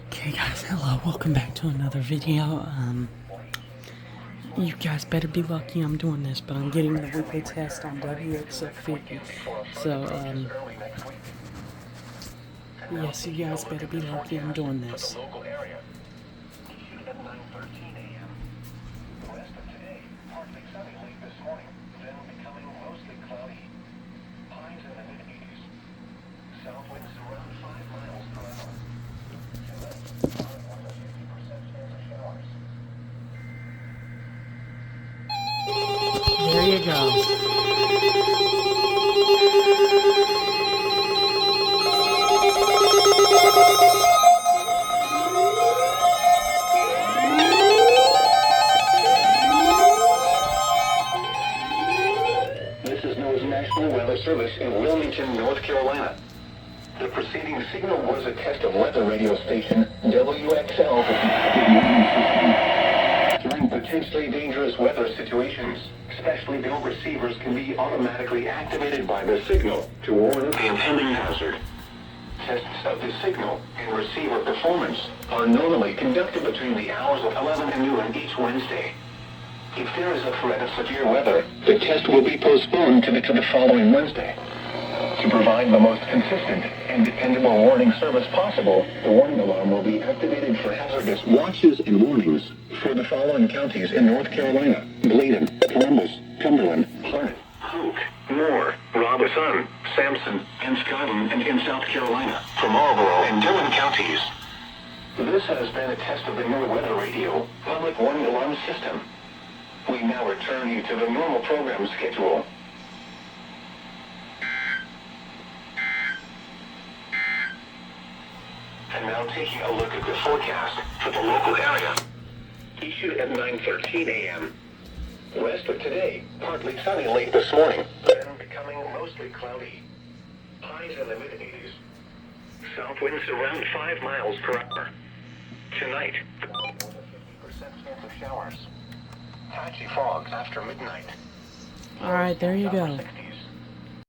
Okay guys, hello, welcome back to another video. You guys better be lucky I'm doing this, but I'm getting the weekly test on WXL50. So, yes, you guys better be lucky I'm doing this. There you go. This is NOAA's National Weather Service in Wilmington, North Carolina. The preceding signal was a test of weather radio station WXL50. During potentially dangerous weather situations, especially bill receivers can be automatically activated by the signal to warn of the impending hazard. Tests of the signal and receiver performance are normally conducted between the hours of 11 and noon each Wednesday. If there is a threat of severe weather, the test will be postponed to the following Wednesday. To provide the most consistent and dependable warning service possible, the warning alarm will be activated for hazardous watches and warnings for the following counties in North Carolina: Bladen, Columbus, Cumberland, Harnett, Hoke, Moore, Robeson, Sampson, and Scotland, and in South Carolina, for Marlborough and Dillon counties. This has been a test of the new weather radio public warning alarm system. We now return you to the normal program schedule. And now taking a look at the forecast for the local area. Issued at 9:13 a.m. Rest of today, partly sunny late this morning, then becoming mostly cloudy. Highs in the mid-80s. South winds around 5 miles per hour. Tonight, more than 50% chance of showers. Patchy fog after midnight. Alright, there you go.